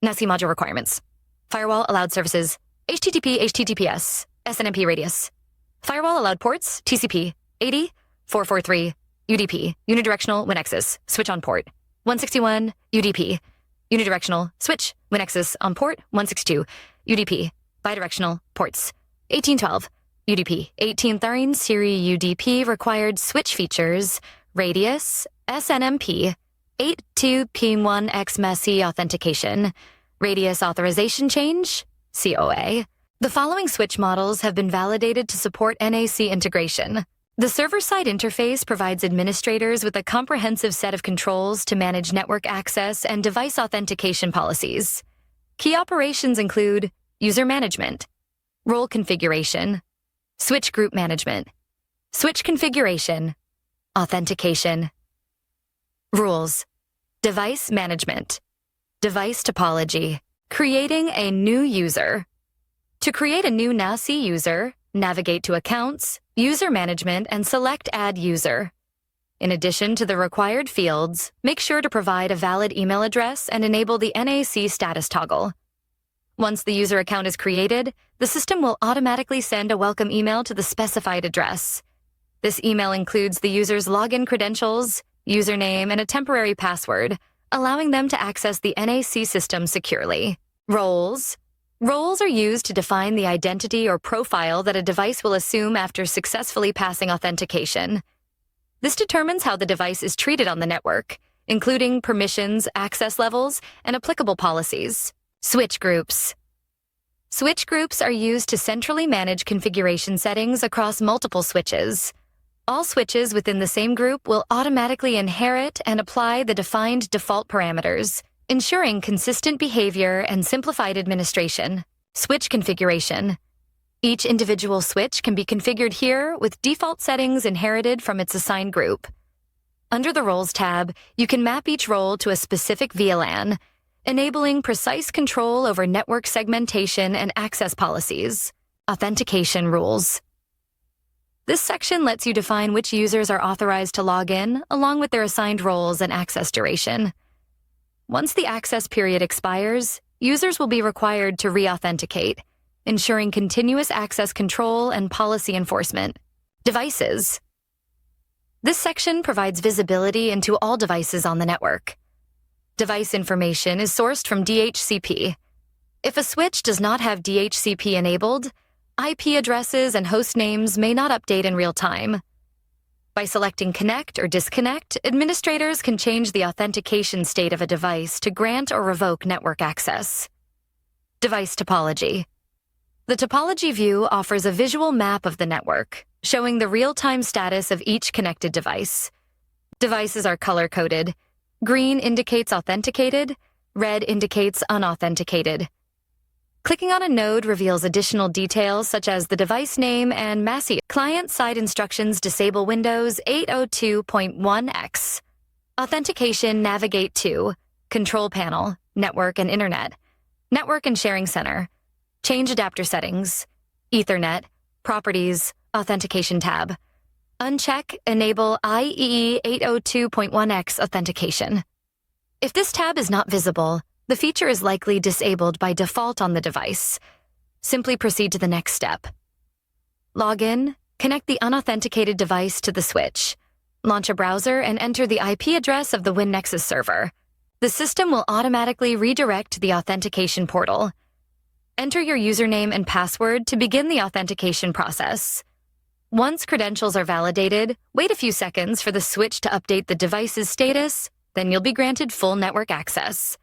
NAC module requirements. Firewall allowed services, HTTP, HTTPS, SNMP radius. Firewall allowed ports, TCP, 80, 443, UDP, unidirectional WinNexus, switch on port, 161, UDP, unidirectional, switch, WinNexus on port, 162, UDP, bidirectional, ports, 1812, UDP, 1813, Siri UDP required switch features, radius, SNMP, 82P1X messy authentication, radius authorization change, COA. The following switch models have been validated to support NAC integration. The server-side interface provides administrators with a comprehensive set of controls to manage network access and device authentication policies. Key operations include user management, role configuration, switch group management, switch configuration, authentication. Rules: device management, device topology, creating a new user. To create a new NAC user, navigate to Accounts, User Management, and select Add User. In addition to the required fields, make sure to provide a valid email address and enable the NAC status toggle. Once the user account is created, the system will automatically send a welcome email to the specified address. This email includes the user's login credentials, username, and a temporary password, allowing them to access the NAC system securely. Roles. Roles are used to define the identity or profile that a device will assume after successfully passing authentication. This determines how the device is treated on the network, including permissions, access levels, and applicable policies. Switch groups. Switch groups are used to centrally manage configuration settings across multiple switches. All switches within the same group will automatically inherit and apply the defined default parameters, ensuring consistent behavior and simplified administration. Switch configuration. Each individual switch can be configured here with default settings inherited from its assigned group. Under the Roles tab, you can map each role to a specific VLAN, enabling precise control over network segmentation and access policies. Authentication rules. This section lets you define which users are authorized to log in, along with their assigned roles and access duration. Once the access period expires, users will be required to re-authenticate, ensuring continuous access control and policy enforcement. Devices. This section provides visibility into all devices on the network. Device information is sourced from DHCP. If a switch does not have DHCP enabled, IP addresses and host names may not update in real time. By selecting Connect or Disconnect, administrators can change the authentication state of a device to grant or revoke network access. Device topology. The topology view offers a visual map of the network, showing the real-time status of each connected device. Devices are color-coded. Green indicates authenticated, red indicates unauthenticated. Clicking on a node reveals additional details such as the device name and MASI. Client-side instructions disable Windows 802.1x. Authentication navigate to Control Panel, Network and Internet, Network and Sharing Center, Change adapter settings, Ethernet, Properties, Authentication tab. Uncheck Enable IEE 802.1x authentication. If this tab is not visible, the feature is likely disabled by default on the device. Simply proceed to the next step. Log in, connect the unauthenticated device to the switch. Launch a browser and enter the IP address of the WinNexus server. The system will automatically redirect to the authentication portal. Enter your username and password to begin the authentication process. Once credentials are validated, wait a few seconds for the switch to update the device's status, then you'll be granted full network access.